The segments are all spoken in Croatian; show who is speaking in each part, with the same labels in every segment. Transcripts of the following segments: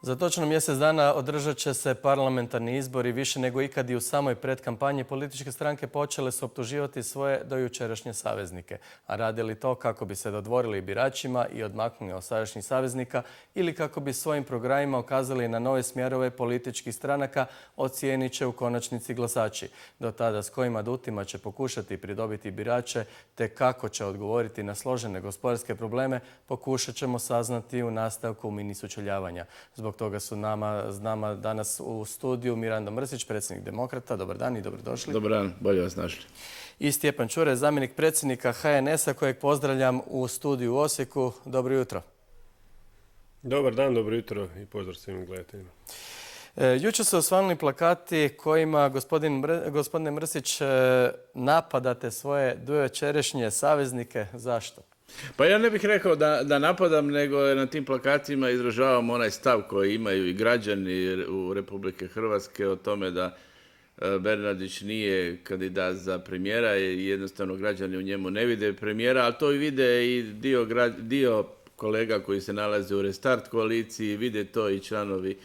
Speaker 1: Za točno mjesec dana održat će se parlamentarni izbori. Više nego ikad i u samoj predkampanji političke stranke počele su optuživati svoje dojučerašnje saveznike. A rade li to kako bi se dodvorili biračima i odmaknuli od sadašnjih saveznika ili kako bi svojim programima ukazali na nove smjerove političkih stranaka, ocijenit će u konačnici glasači. Do tada s kojim adutima će pokušati pridobiti birače te kako će odgovoriti na složene gospodarske probleme pokušat ćemo saznati u nastavku mini sučeljavanja. Zbog toga su s nama danas u studiju Mirando Mrsić, predsjednik Demokrata. Dobar dan i dobrodošli.
Speaker 2: Dobar dan, bolje vas našli.
Speaker 1: I Stjepan Čuraj, zamjenik predsjednika HNS-a kojeg pozdravljam u studiju u Osijeku. Dobro jutro.
Speaker 3: Dobar dan, dobro jutro i pozdrav svim gledateljima.
Speaker 1: Jučer su osvanuli plakati kojima, gospodine Mrsić, napadate svoje dojučerašnje saveznike. Zašto?
Speaker 2: Pa ja ne bih rekao da napadam, nego na tim plakatima izražavam onaj stav koji imaju i građani u Republike Hrvatske o tome da Bernardić nije kandidat za premijera i jednostavno građani u njemu ne vide premijera, ali to i vide i dio kolega koji se nalaze u Restart koaliciji, vide to i članovi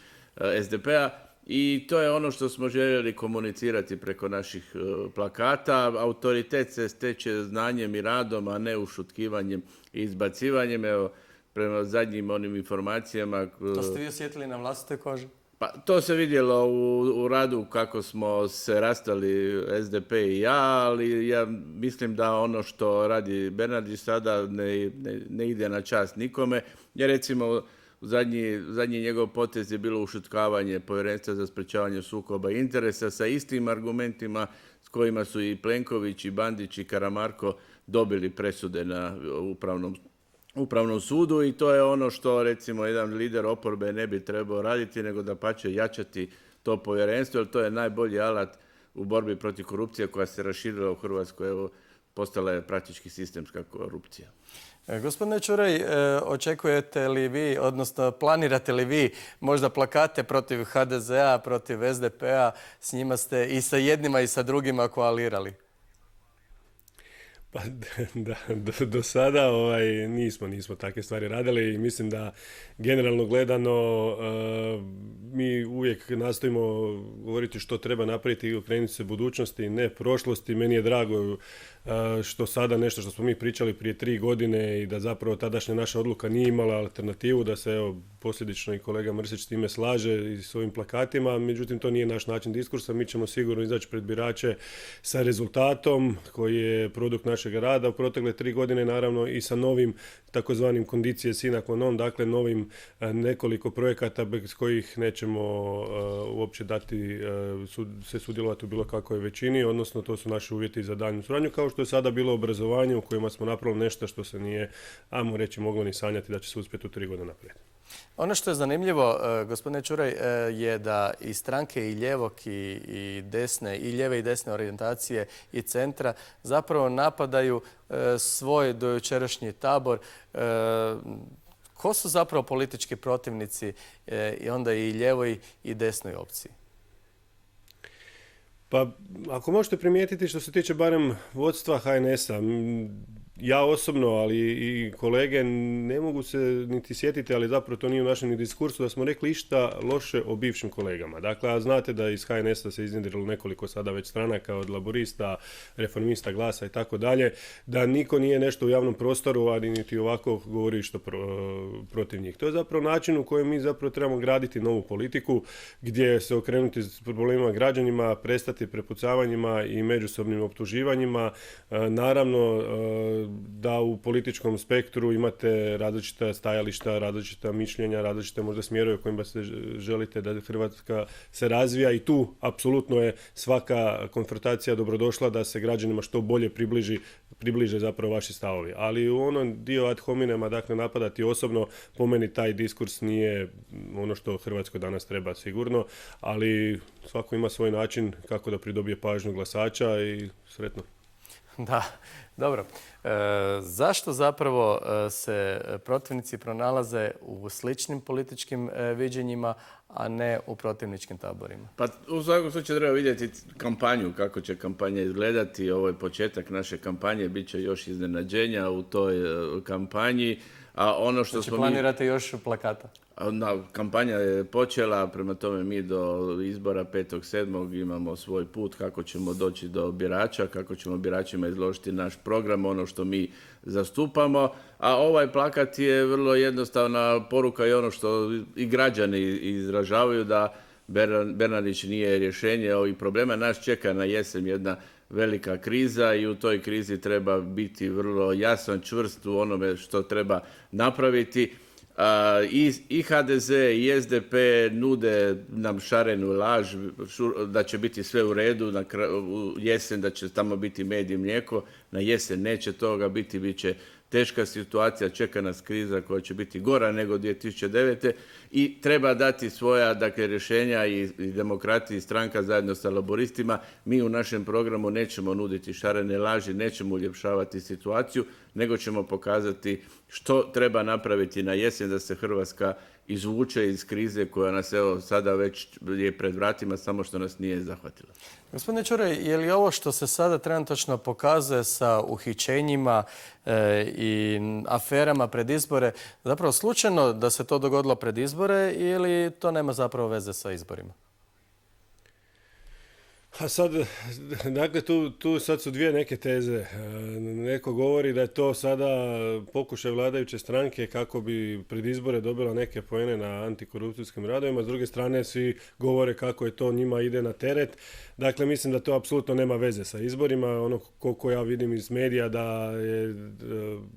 Speaker 2: SDP-a. I to je ono što smo željeli komunicirati preko naših plakata. Autoritet se steče znanjem i radom, a ne ušutkivanjem i izbacivanjem. Evo, prema zadnjim onim informacijama...
Speaker 1: To ste vi osjetili na vlastitoj koži?
Speaker 2: Pa to se vidjelo u radu kako smo se rastali SDP i ja, ali ja mislim da ono što radi Bernardić sada ne ide na čast nikome. Jer recimo... Zadnji njegov potez je bilo ušutkavanje Povjerenstva za sprečavanje sukoba interesa sa istim argumentima s kojima su i Plenković, i Bandić, i Karamarko dobili presude na upravnom sudu i to je ono što recimo jedan lider oporbe ne bi trebao raditi, nego dapače jačati to povjerenstvo, jer to je najbolji alat u borbi protiv korupcije koja se raširila u Hrvatskoj. Evo, postala je praktički sistemska korupcija.
Speaker 1: Gospodine Čuraj, očekujete li vi, odnosno planirate li vi možda plakate protiv HDZ-a, protiv SDP-a? S njima ste i sa jednima i sa drugima koalirali.
Speaker 3: Pa da, do sada nismo takve stvari radili i mislim da generalno gledano mi uvijek nastojimo govoriti što treba napraviti i okrenuti se budućnosti, ne prošlosti. Meni je drago što sada nešto što smo mi pričali prije 3 godine i da zapravo tadašnja naša odluka nije imala alternativu, da se evo posljedično i kolega Mrsić s time slaže i s ovim plakatima, međutim to nije naš način diskursa. Mi ćemo sigurno izaći pred birače sa rezultatom koji je produkt našeg rada u protekle 3 godine, naravno i sa novim takozvanim kondicije sine qua non, dakle novim nekoliko projekata bez kojih nećemo uopće dati se sudjelovati u bilo kakvoj većini, odnosno to su naši uvjeti za daljnju suradnju, kao što je sada bilo obrazovanje u kojima smo napravili nešto što se nije, ajmo reći, moglo ni sanjati da će se uspjeti u 3 godine napraviti.
Speaker 1: Ono što je zanimljivo, gospodine Čuraj, je da i stranke i lijevog i desne, i lijeve i desne orijentacije i centra zapravo napadaju svoj dojučerašnji tabor. Ko su zapravo politički protivnici i onda i lijevoj i desnoj opciji?
Speaker 3: Pa ako možete primijetiti što se tiče barem vodstva HNS-a, ja osobno, ali i kolege ne mogu se niti sjetiti, ali zapravo to nije u našem diskursu, da smo rekli išta loše o bivšim kolegama. Dakle, a znate da iz HNS-a se iznjedrilo nekoliko sada već stranaka, od Laburista, Reformista, Glasa i tako dalje, da niko nije nešto u javnom prostoru, a niti ovako govori što protiv njih. To je zapravo način u kojem mi zapravo trebamo graditi novu politiku, gdje se okrenuti s problemima građanima, prestati prepucavanjima i međusobnim optuživanjima. Naravno, da u političkom spektru imate različita stajališta, različita mišljenja, različite možda smjerove u kojima se želite da Hrvatska se razvija i tu apsolutno je svaka konfrontacija dobrodošla da se građanima što bolje približe zapravo vaši stavovi. Ali u onom dio ad hominema, dakle napadati osobno, po meni taj diskurs nije ono što Hrvatskoj danas treba sigurno, ali svako ima svoj način kako da pridobije pažnju glasača i sretno.
Speaker 1: Da, dobro. Zašto zapravo se protivnici pronalaze u sličnim političkim viđenjima, a ne u protivničkim taborima?
Speaker 2: Pa u svakom slučaju treba vidjeti kampanju, kako će kampanja izgledati. Ovo je početak naše kampanje, bit će još iznenađenja u toj kampanji. A ono što
Speaker 1: Znači
Speaker 2: smo
Speaker 1: planirate još plakata?
Speaker 2: Kampanja je počela, prema tome mi do izbora 5.7. imamo svoj put kako ćemo doći do birača, kako ćemo biračima izložiti naš program, ono što mi zastupamo. A ovaj plakat je vrlo jednostavna poruka i ono što i građani izražavaju da Bernardić nije rješenje ovih problema. Nas čeka na jesen jedna velika kriza i u toj krizi treba biti vrlo jasan, čvrst u onome što treba napraviti. I HDZ i SDP nude nam šarenu laž da će biti sve u redu, u jesen da će tamo biti med i mlijeko, na jesen neće toga biti, bit će teška situacija, čeka nas kriza koja će biti gora nego 2009. I treba dati svoja rješenja i Demokrati i stranka zajedno sa laboristima. Mi u našem programu nećemo nuditi šarene laži, nećemo uljepšavati situaciju, nego ćemo pokazati što treba napraviti na jesen da se Hrvatska izvuče iz krize koja nas evo sada već je pred vratima, samo što nas nije zahvatila.
Speaker 1: Gospodine Čuraj, je li ovo što se sada trenutačno pokazuje sa uhićenjima i aferama pred izbore zapravo slučajno da se to dogodilo pred izbore ili to nema zapravo veze sa izborima?
Speaker 3: A sad, dakle, tu sad su dvije neke teze. Neko govori da je to sada pokušaj vladajuće stranke kako bi pred izbore dobila neke poene na antikorupcijskim radovima. S druge strane, svi govore kako je to njima ide na teret. Dakle, mislim da to apsolutno nema veze sa izborima. Ono koliko ja vidim iz medija da je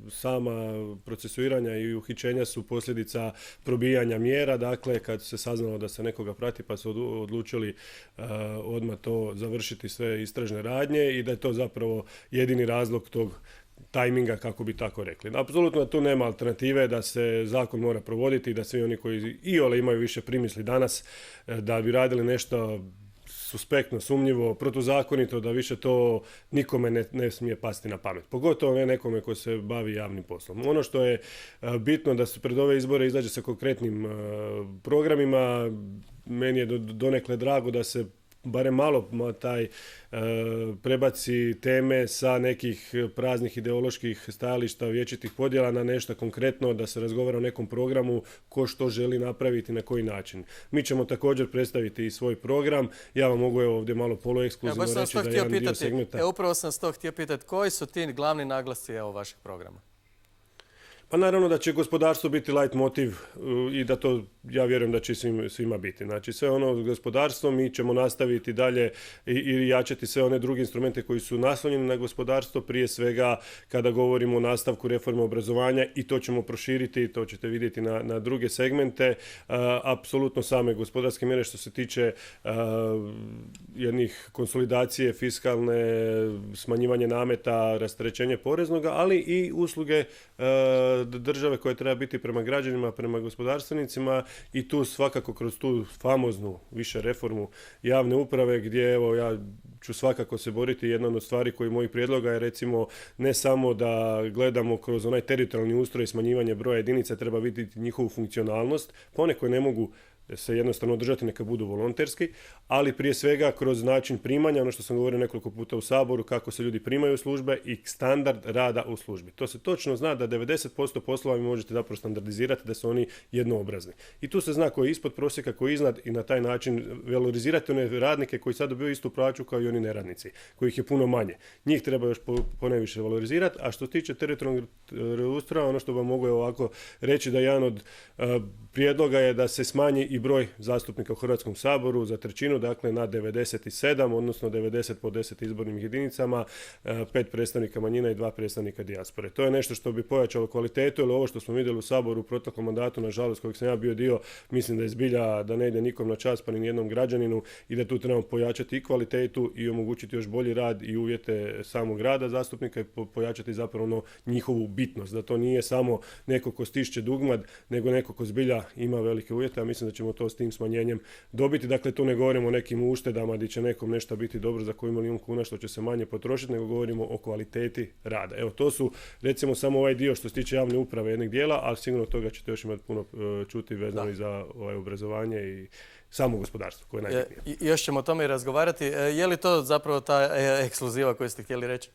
Speaker 3: sama procesuiranja i uhićenja su posljedica probijanja mjera. Dakle, kad se saznalo da se nekoga prati pa su odlučili odmah to završiti sve istražne radnje i da je to zapravo jedini razlog tog tajminga, kako bi tako rekli. Apsolutno tu nema alternative da se zakon mora provoditi i da svi oni koji iole imaju više primisli danas da bi radili nešto suspektno, sumnjivo, protuzakonito, da više to nikome ne smije pasti na pamet. Pogotovo ne nekome ko se bavi javnim poslom. Ono što je bitno da se pred ove izbore izađe sa konkretnim programima. Meni je donekle drago da se barem malo taj prebaci teme sa nekih praznih ideoloških stajališta, vječitih podjela na nešto konkretno, da se razgovara o nekom programu, ko što želi napraviti, na koji način. Mi ćemo također predstaviti i svoj program. Ja vam mogu ovdje malo poluekskluzivno reći da jedan dio segmenta...
Speaker 1: Upravo sam to htio pitati, koji su ti glavni naglasci vašeg programa?
Speaker 3: Pa naravno da će gospodarstvo biti light motiv i da to, ja vjerujem da će svima biti. Znači sve ono gospodarstvo mi ćemo nastaviti dalje i jačati sve one druge instrumente koji su naslonjeni na gospodarstvo, prije svega kada govorimo o nastavku reforme obrazovanja i to ćemo proširiti, to ćete vidjeti na druge segmente. Apsolutno same gospodarske mjere što se tiče jednih konsolidacije fiskalne, smanjivanje nameta, rasterećenje poreznoga, ali i usluge države koja treba biti prema građanima, prema gospodarstvenicima i tu svakako kroz tu famoznu više reformu javne uprave gdje evo ja ću svakako se boriti. Jedna od stvari koji mojih prijedloga je recimo ne samo da gledamo kroz onaj teritorijalni ustroj i smanjivanje broja jedinica, treba vidjeti njihovu funkcionalnost. One koje ne mogu se jednostavno održati neka budu volonterski, ali prije svega kroz način primanja, ono što sam govorio nekoliko puta u Saboru, kako se ljudi primaju u službe i standard rada u službi. To se točno zna da 90% poslova vi možete zapravo standardizirati da su oni jednoobrazni. I tu se zna ko je ispod prosjeka, ko je iznad i na taj način valorizirati one radnike koji sad dobiju istu plaću kao i oni neradnici, kojih je puno manje. Njih treba još ponajviše valorizirati, a što se tiče teritorijalnog ustroja, ono što vam mogu ovako reći da jedan od prijedloga je da se smanji i broj zastupnika u Hrvatskom saboru za trećinu, dakle na 97, odnosno 90 po 10 izbornim jedinicama, 5 predstavnika manjina i 2 predstavnika dijaspore. To je nešto što bi pojačalo kvalitetu, jer ovo što smo vidjeli u Saboru u proteklom mandatu, nažalost, kojeg sam ja bio dio, mislim da je zbilja da ne ide nikom na čast, pa ni jednom građaninu i da tu trebamo pojačati i kvalitetu i omogućiti još bolji rad i uvjete samog rada zastupnika i pojačati zapravo njihovu bitnost, da to nije samo neko ko stišće dugmad, nego neko ko zbilja ima velike uvjete, a mislim da ćemo to s tim smanjenjem dobiti. Dakle, tu ne govorimo o nekim uštedama gdje će nekom nešto biti dobro za koji milijun kuna što će se manje potrošiti, nego govorimo o kvaliteti rada. Evo, to su recimo samo ovaj dio što se tiče javne uprave jednog dijela, ali sigurno toga ćete još imati puno čuti vezano i za obrazovanje i samo gospodarstvo koje je najbitnije.
Speaker 1: Još ćemo o tome i razgovarati. Je li to zapravo ta ekskluziva koju ste htjeli reći?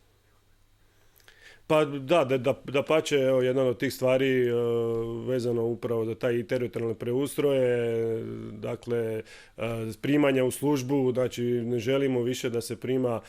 Speaker 3: Pa da pače, evo, jedna od tih stvari vezano upravo za taj teritorijalne preustroje, dakle, primanja u službu, znači ne želimo više da se prima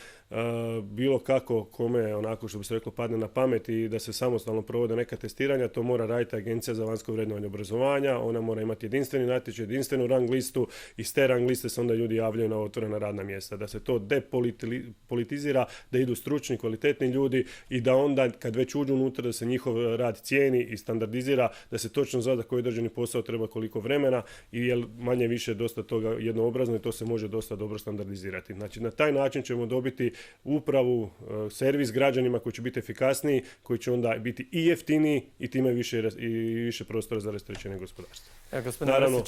Speaker 3: bilo kako kome, onako što bi se reklo, padne na pamet i da se samostalno provode neka testiranja, to mora raditi Agencija za vanjsko vrednovanje obrazovanja, ona mora imati jedinstveni natječaj, jedinstvenu rang listu, i s te rang liste se onda ljudi javljaju na otvorena radna mjesta, da se to depolitizira, da idu stručni, kvalitetni ljudi i da onda kad već uđu unutra da se njihov rad cijeni i standardizira, da se točno zna za koji određeni posao treba koliko vremena i jel manje više dosta toga jednoobrazno i to se može dosta dobro standardizirati. Znači na taj način ćemo dobiti upravu, servis građanima koji će biti efikasniji, koji će onda biti i jeftiniji i time više prostora za rasterećenje gospodarstva. Naravno,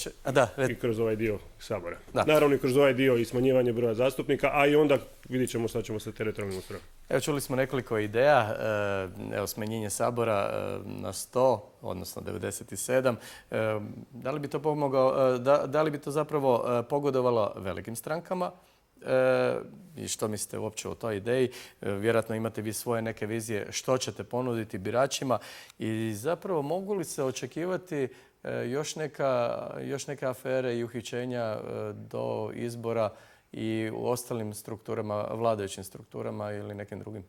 Speaker 3: i kroz ovaj dio Sabora. Da. Naravno i kroz ovaj dio i smanjivanje broja zastupnika, a i onda vidjet ćemo šta ćemo sa teritorijalnim ustrojem.
Speaker 1: Evo, čuli smo nekoliko ideja, evo, smanjenje Sabora na 100, odnosno 97. Da li bi to pomogao, da li bi to zapravo pogodovalo velikim strankama? I što mislite uopće o toj ideji? Vjerojatno imate vi svoje neke vizije što ćete ponuditi biračima i zapravo mogu li se očekivati još neke afere i uhićenja do izbora i u ostalim strukturama, vladajućim strukturama ili nekim drugim?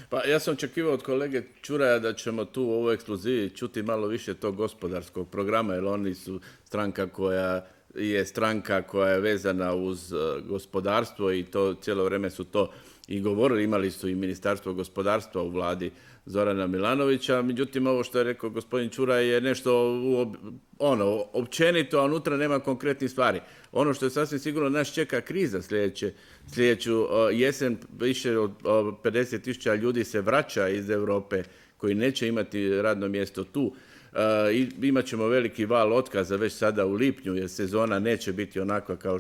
Speaker 2: Pa ja sam očekivao od kolege Čuraja da ćemo tu u ovoj ekskluzivi čuti malo više tog gospodarskog programa, jer oni su stranka koja je vezana uz gospodarstvo i to cijelo vrijeme su to i govorili, imali su i Ministarstvo gospodarstva u vladi Zorana Milanovića, međutim ovo što je rekao gospodin Čuraj je nešto općenito, a unutra nema konkretnih stvari. Ono što je sasvim sigurno nas čeka kriza sljedeću jesen, više od 50.000 ljudi se vraća iz Europe koji neće imati radno mjesto tu. Imat ćemo veliki val otkaza već sada u lipnju jer sezona neće biti onakva kao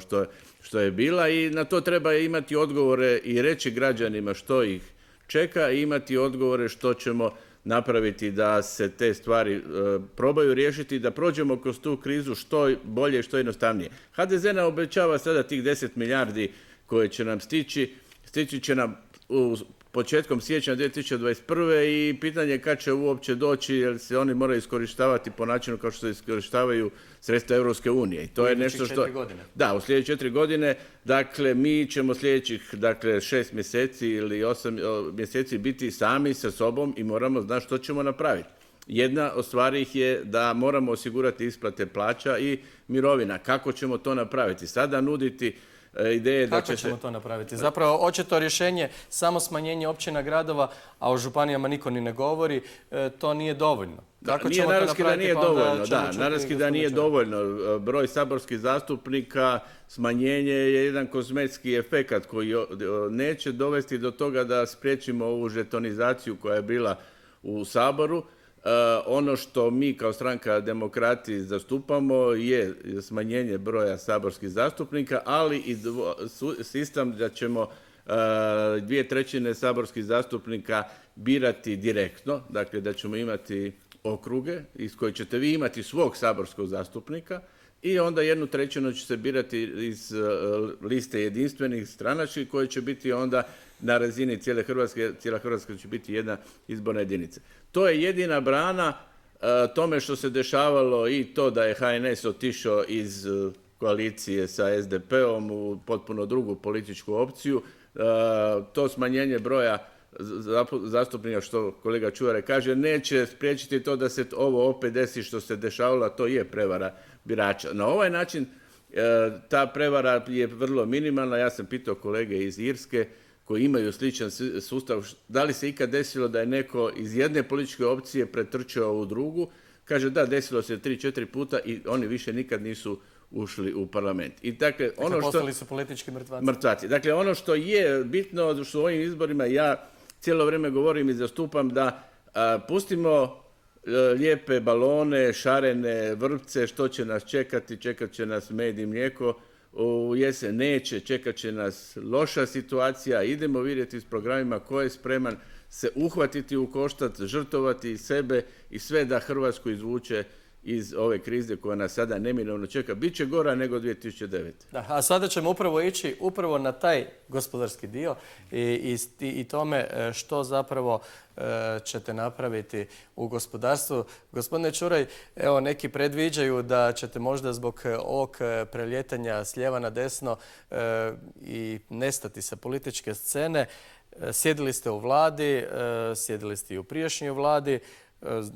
Speaker 2: što je bila i na to treba imati odgovore i reći građanima što ih čeka i imati odgovore što ćemo napraviti da se te stvari probaju riješiti, da prođemo kroz tu krizu što bolje i što jednostavnije. HDZ nam obećava sada tih 10 milijardi koje će nam stići će nam početkom siječnja 2021. i pitanje kad će uopće doći jer se oni moraju iskorištavati po načinu kao što se iskorištavaju sredstva Europske unije. I to je nešto što...
Speaker 1: 4 godine.
Speaker 2: Da, u sljedeće 4 godine. Dakle, mi ćemo sljedećih 6 mjeseci ili 8 mjeseci biti sami sa sobom i moramo znati što ćemo napraviti. Jedna od stvari je da moramo osigurati isplate plaća i mirovina. Kako ćemo to napraviti? Sada nuditi ideje da će se...
Speaker 1: Kako ćemo to napraviti? Zapravo, očito rješenje samo smanjenje općina, gradova, a o županijama niko ni ne govori, to nije dovoljno. Kako ćemo to napraviti?
Speaker 2: Naravski da nije dovoljno. Broj saborskih zastupnika, smanjenje je jedan kozmetski efekat koji neće dovesti do toga da spriječimo ovu žetonizaciju koja je bila u Saboru. Ono što mi kao stranka Demokrati zastupamo je smanjenje broja saborskih zastupnika, ali i sistem da ćemo 2/3 saborskih zastupnika birati direktno, dakle da ćemo imati okruge iz koje ćete vi imati svog saborskog zastupnika i onda 1/3 će se birati iz liste jedinstvenih stranačkih koje će biti onda na razini cijele Hrvatske. Cijela Hrvatska će biti jedna izborna jedinica. To je jedina brana tome što se dešavalo i to da je HNS otišao iz koalicije sa SDP-om u potpuno drugu političku opciju. To smanjenje broja zastupnika, što kolega Čuvar kaže, neće spriječiti to da se ovo opet desi što se dešavalo, a to je prevara birača. Na ovaj način ta prevara je vrlo minimalna. Ja sam pitao kolege iz Irske koji imaju sličan sustav, da li se ikad desilo da je neko iz jedne političke opcije pretrčao u drugu. Kaže da, desilo se 3-4 puta i oni više nikad nisu ušli u parlament. I dakle,
Speaker 1: postali su politički
Speaker 2: mrtvaci. Dakle, ono što je bitno što u ovim izborima ja cijelo vrijeme govorim i zastupam da pustimo lijepe balone, šarene vrpce, što će nas čekati, čekat će nas med i mlijeko, u jesen neće, čekat će nas loša situacija, idemo vidjeti s programima ko je spreman se uhvatiti u koštac, žrtvovati sebe i sve da Hrvatsku izvuče iz ove krize koja nas sada neminovno čeka. Biće gora nego 2009.
Speaker 1: Da, a sada ćemo upravo ići upravo na taj gospodarski dio i tome što zapravo ćete napraviti u gospodarstvu. Gospodine Čuraj, evo neki predviđaju da ćete možda zbog ovog preljetanja s lijeva na desno i nestati sa političke scene. Sjedili ste u vladi, sjedili ste i u prijašnjoj vladi,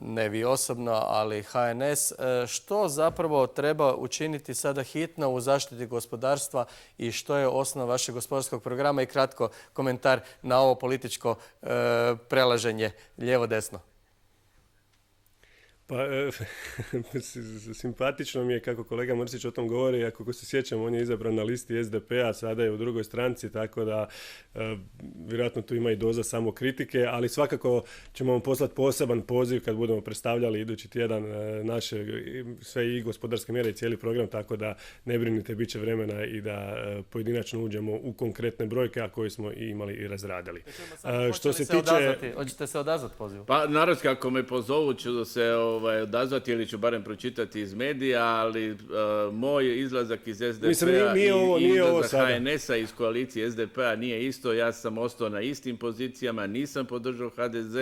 Speaker 1: ne vi osobno, ali HNS. Što zapravo treba učiniti sada hitno u zaštiti gospodarstva i što je osnova vašeg gospodarskog programa i kratko komentar na ovo političko prelaženje lijevo-desno?
Speaker 3: Pa, simpatično mi je kako kolega Mrsić o tom govori, a kako se sjećam, on je izabran na listi SDP-a, sada je u drugoj stranci, tako da vjerojatno tu ima i doza samo kritike, ali svakako ćemo vam poslati poseban poziv kad budemo predstavljali idući tjedan naše sve i gospodarske mjere i cijeli program, tako da ne brinite, bit će vremena i da pojedinačno uđemo u konkretne brojke, a koje smo i imali i razradili.
Speaker 1: Što se tiče... Hoćete se odazvati pozivu?
Speaker 2: Pa naravno, kako me pozovu ću se odazvati ili ću barem pročitati iz medija, ali moj izlazak iz SDP-a i izlazak HNS-a iz koalicije SDP-a nije isto. Ja sam ostao na istim pozicijama, nisam podržao HDZ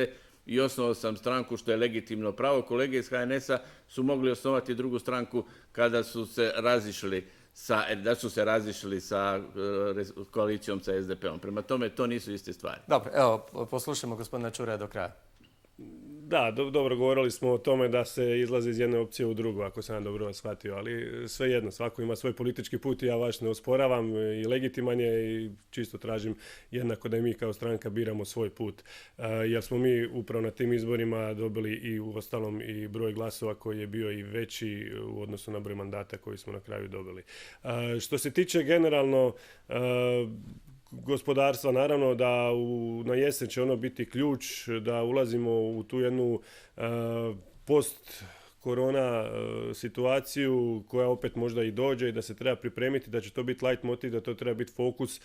Speaker 2: i osnovao sam stranku, što je legitimno pravo. Kolege iz HNS-a su mogli osnovati drugu stranku kada su se razišli sa koalicijom sa SDP-om. Prema tome, to nisu iste stvari.
Speaker 1: Dobro, evo, poslušajmo gospodina Čuraja do kraja.
Speaker 3: Da, dobro, govorili smo o tome da se izlazi iz jedne opcije u drugu, ako sam dobro vas shvatio, ali svejedno, svako ima svoj politički put i ja vaš ne osporavam i legitiman je i čisto tražim jednako da i mi kao stranka biramo svoj put. Jer smo mi upravo na tim izborima dobili i u ostalom i broj glasova koji je bio i veći u odnosu na broj mandata koji smo na kraju dobili. Što se tiče generalno gospodarstva, naravno da na jesen će ono biti ključ, da ulazimo u tu jednu post-korona situaciju koja opet možda i dođe i da se treba pripremiti, da će to biti light motiv, da to treba biti fokus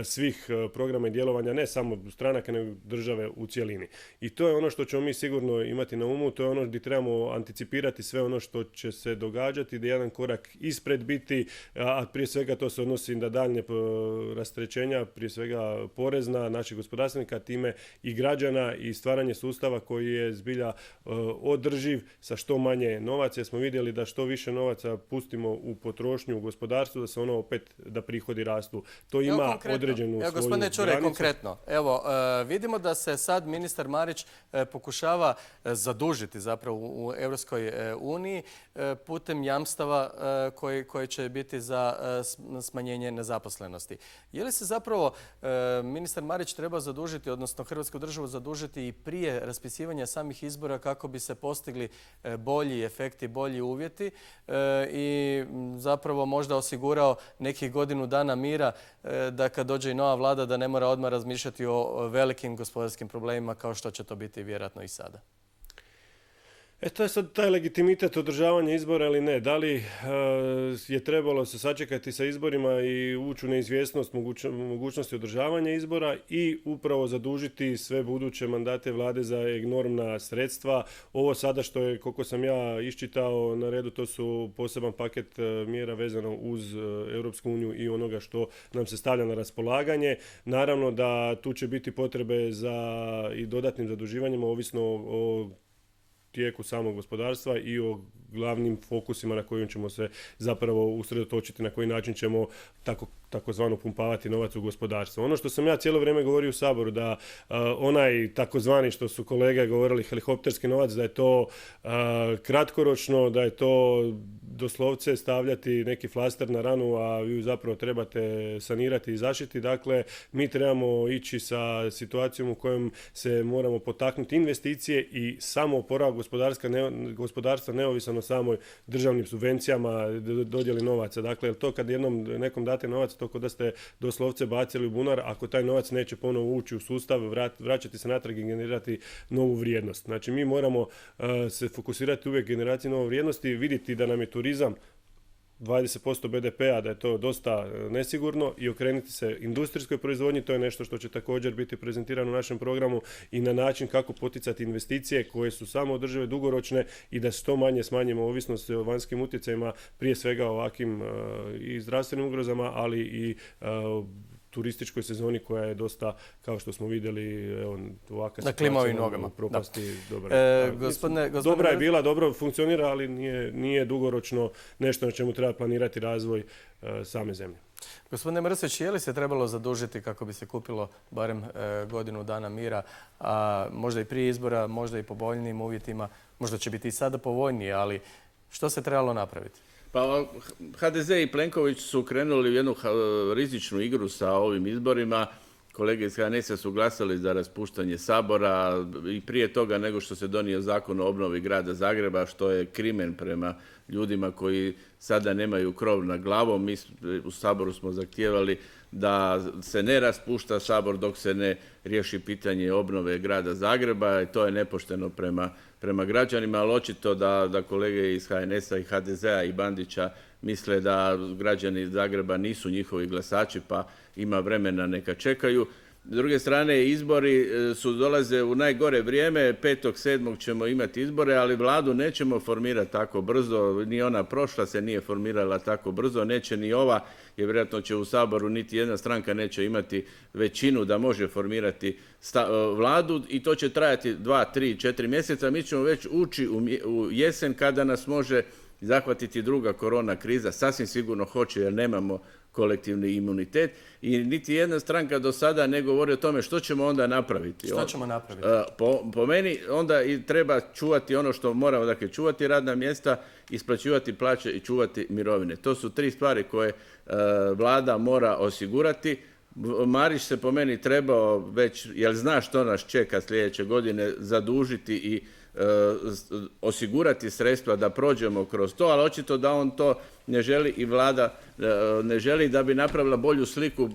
Speaker 3: svih programa i djelovanja, ne samo stranaka, nego države u cjelini. I to je ono što ćemo mi sigurno imati na umu, to je ono gdje trebamo anticipirati sve ono što će se događati, da jedan korak ispred biti, a prije svega to se odnosi na daljnje rasterećenja, prije svega porezna naših gospodarstvenika, time i građana i stvaranje sustava koji je zbilja održiv sa što manje novaca, jer smo vidjeli da što više novaca pustimo u potrošnju u gospodarstvu, da se ono opet, da prihodi rastu. To ima određenu svoju granicu.
Speaker 1: Gospodine Čuraj, konkretno. Evo, vidimo da se sad ministar Marić pokušava zadužiti zapravo u Europskoj uniji putem jamstava koji će biti za smanjenje nezaposlenosti. Je li se zapravo ministar Marić treba zadužiti, odnosno Hrvatsku državu zadužiti i prije raspisivanja samih izbora kako bi se postigli bolji efekti, bolji uvjeti i zapravo možda osigurao nekih godinu dana mira da kad dođe i nova vlada da ne mora odmah razmišljati o velikim gospodarskim problemima kao što će to biti vjerojatno i sada?
Speaker 3: To je sad taj legitimitet održavanja izbora ili ne. Da li je trebalo se sačekati sa izborima i ući u neizvjesnost mogućnosti održavanja izbora i upravo zadužiti sve buduće mandate vlade za enormna sredstva. Ovo sada što je, koliko sam ja iščitao na redu, to su poseban paket mjera vezano uz Europsku uniju i onoga što nam se stavlja na raspolaganje. Naravno da tu će biti potrebe za i dodatnim zaduživanjima ovisno o tijeku samog gospodarstva i o glavnim fokusima na kojim ćemo se zapravo usredotočiti, na koji način ćemo takozvano pumpavati novac u gospodarstvo. Ono što sam ja cijelo vrijeme govorio u Saboru, da onaj takozvani, što su kolege govorili, helikopterski novac, da je to kratkoročno, da je to doslovce stavljati neki flaster na ranu, a vi zapravo trebate sanirati i zaštiti. Dakle, mi trebamo ići sa situacijom u kojem se moramo potaknuti investicije i samo oporavak gospodarstva neovisan o samoj državnim subvencijama, dodjeli novaca. Dakle, to kad jednom nekom date novac, to kod da ste doslovce bacili u bunar, ako taj novac neće ponovo ući u sustav, vraćati se natrag i generirati novu vrijednost. Znači, mi moramo se fokusirati uvijek generaciji nove vrijednosti, vidjeti da nam je turizam 20% BDP-a, da je to dosta nesigurno i okrenuti se industrijskoj proizvodnji, to je nešto što će također biti prezentirano u našem programu i na način kako poticati investicije koje su samo održive, dugoročne i da što manje smanjimo ovisnost o vanjskim utjecajima, prije svega ovakvim i zdravstvenim ugrozama, ali i turističkoj sezoni koja je dosta, kao što smo vidjeli, evo, ovakva
Speaker 1: na klimovim nogama.
Speaker 3: Propasti. Dobra je bila, dobro funkcionira, ali nije dugoročno nešto na čemu treba planirati razvoj same zemlje.
Speaker 1: Gospodine Mrsić, je li se trebalo zadužiti kako bi se kupilo barem godinu dana mira, a možda i prije izbora, možda i po povoljnijim uvjetima, možda će biti i sada povoljnije, ali što se trebalo napraviti?
Speaker 2: Pa HDZ i Plenković su krenuli u jednu rizičnu igru sa ovim izborima. Kolege iz HNS-a su glasali za raspuštanje Sabora i prije toga nego što se donio zakon o obnovi grada Zagreba, što je krimen prema ljudima koji sada nemaju krov nad glavom. Mi u Saboru smo zahtijevali da se ne raspušta Sabor dok se ne riješi pitanje obnove grada Zagreba i to je nepošteno prema građanima, ali očito da kolege iz HNS-a i HDZ-a i Bandića misle da građani Zagreba nisu njihovi glasači pa ima vremena neka čekaju. S druge strane, izbori dolaze u najgore vrijeme, 5.7. ćemo imati izbore, ali vladu nećemo formirati tako brzo, ni ona prošla se nije formirala tako brzo, neće ni ova, jer vjerojatno će u Saboru niti jedna stranka neće imati većinu da može formirati vladu i to će trajati 2, 3, 4 mjeseca. Mi ćemo već ući u jesen kada nas može zahvatiti druga korona kriza, sasvim sigurno hoće jer nemamo kolektivni imunitet i niti jedna stranka do sada ne govori o tome što ćemo onda napraviti.
Speaker 1: Što ćemo napraviti?
Speaker 2: Po meni onda i treba čuvati ono što moramo, dakle čuvati radna mjesta, isplaćivati plaće i čuvati mirovine. To su 3 stvari koje vlada mora osigurati. Marić se po meni trebao već, jer zna što nas čeka sljedeće godine, zadužiti i osigurati sredstva da prođemo kroz to, ali očito da on to ne želi i vlada ne želi da bi napravila bolju sliku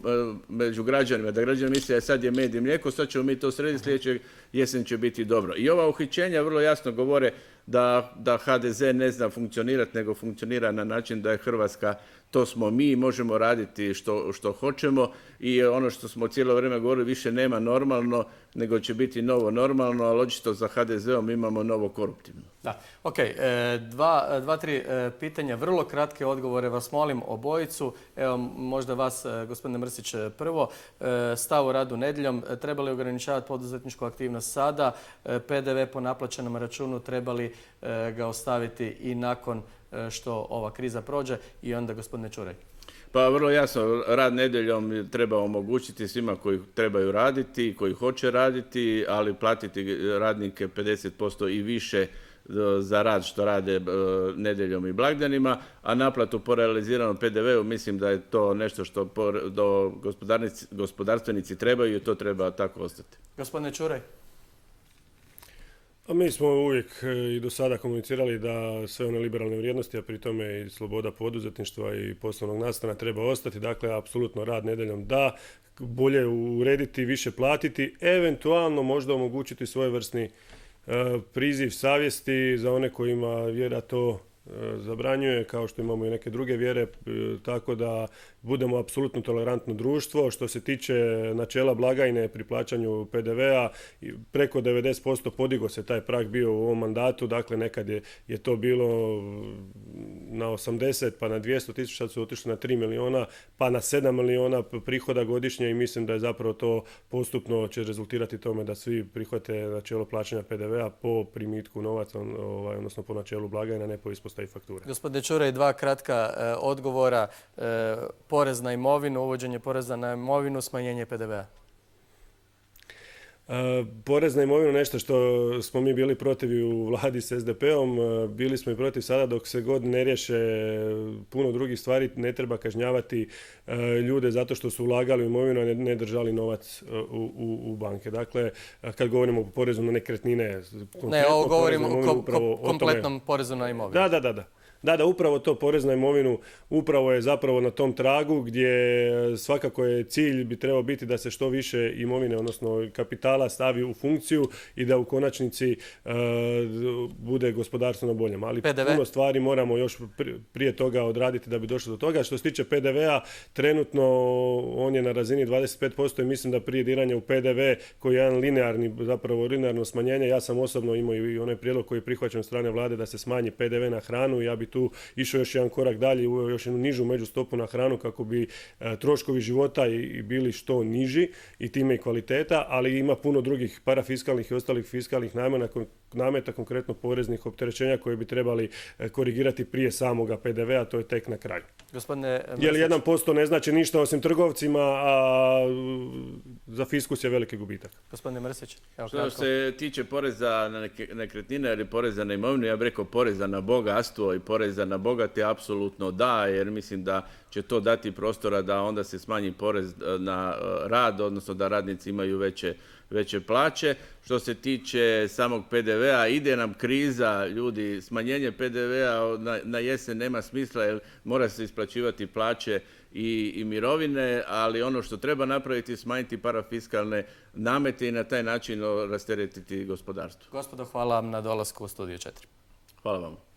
Speaker 2: među građanima, da građani misle sad je med i mlijeko, sad ćemo mi to srediti, sljedeće jesen će biti dobro. I ova uhićenja vrlo jasno govore da HDZ ne zna funkcionirati, nego funkcionira na način da je Hrvatska, to smo mi, možemo raditi što hoćemo i ono što smo cijelo vrijeme govorili, više nema normalno, nego će biti novo normalno, ali očito za HDZ-om imamo novo koruptivno.
Speaker 1: Da, ok. 2-3 pitanja, vrlo kratke odgovore, vas molim obojicu. Evo, možda vas, gospodine Mrsić, prvo. Stav o radu nedjeljom, treba li ograničavati poduzetničku aktivnost sada? PDV po naplaćenom računu, treba li ga ostaviti i nakon što ova kriza prođe? I onda, gospodine Čuraj.
Speaker 2: Pa vrlo jasno, rad nedjeljom treba omogućiti svima koji trebaju raditi, koji hoće raditi, ali platiti radnike 50% i više za rad što rade nedjeljom i blagdanima, a naplatu po realiziranom PDV-u mislim da je to nešto što gospodarstvenici trebaju i to treba tako ostati.
Speaker 1: Gospodine Čuraj.
Speaker 3: A mi smo uvijek i do sada komunicirali da sve one liberalne vrijednosti, a pri tome i sloboda poduzetništva i poslovnog nastana treba ostati. Dakle, apsolutno rad nedjeljom da, bolje urediti, više platiti, eventualno možda omogućiti svojevrsni priziv savjesti za one kojima vjera to zabranjuje, kao što imamo i neke druge vjere, tako da budemo apsolutno tolerantno društvo. Što se tiče načela blagajne pri plaćanju PDV-a, preko 90% podigo se taj prag bio u ovom mandatu, dakle nekad je to bilo na 80 pa na 200 tisuća, sad su otišli na 3 milijuna pa na 7 milijuna prihoda godišnje i mislim da je zapravo to postupno će rezultirati tome da svi prihvate načelo plaćanja PDV-a po primitku novaca, odnosno po načelu blagajna, ne po ispostavi fakture.
Speaker 1: Gospodine Čuraj, 2 kratka odgovora. Porez na imovinu, uvođenje poreza na imovinu, smanjenje PDV-a.
Speaker 3: Porez na imovinu nešto što smo mi bili protiv i u vladi s SDP-om, bili smo i protiv sada dok se god ne riješe puno drugih stvari, ne treba kažnjavati ljude zato što su ulagali u imovinu, a ne držali novac u banke. Dakle, kad govorimo o porezu na nekretnine...
Speaker 1: Ne, ovo govorimo o kompletnom porezu na imovinu.
Speaker 3: Da. Da, upravo to, porez na imovinu upravo je zapravo na tom tragu gdje svakako je cilj bi trebao biti da se što više imovine, odnosno kapitala stavi u funkciju i da u konačnici bude gospodarstvo na boljem. Ali
Speaker 1: PDV?
Speaker 3: puno stvari moramo još prije toga odraditi da bi došlo do toga. Što se tiče PDV-a, trenutno on je na razini 25% i mislim da prije diranja u PDV koji je jedan linearno smanjenje, ja sam osobno imao i onaj prijedlog koji je prihvaćen od strane vlade da se smanji PDV na hranu i ja bi tu išao još jedan korak dalje, uveo još jednu nižu međustopu na hranu kako bi troškovi života i bili što niži i time i kvaliteta, ali ima puno drugih parafiskalnih i ostalih fiskalnih nameta, konkretno poreznih opterećenja koje bi trebali korigirati prije samoga PDV-a, to je tek na kraju.
Speaker 1: Gospodine
Speaker 3: Jer 1% ne znači ništa osim trgovcima, a za fiskus je veliki gubitak.
Speaker 1: Gospodine Mrsić, evo
Speaker 2: Što
Speaker 1: kratko.
Speaker 2: se tiče poreza na nekretnine ili poreza na imovinu, ja bih rekao poreza na bogatstvo i poreza na bogate, apsolutno da, jer mislim da će to dati prostora da onda se smanji porez na rad, odnosno da radnici imaju veće plaće. Što se tiče samog PDV-a, ide nam kriza, ljudi, smanjenje PDV-a na jesen nema smisla jer mora se isplaćivati plaće i mirovine, ali ono što treba napraviti je smanjiti parafiskalne namete i na taj način rasteretiti gospodarstvo.
Speaker 1: Gospodo, hvala vam na dolasku u Studio 4.
Speaker 2: Hvala vam.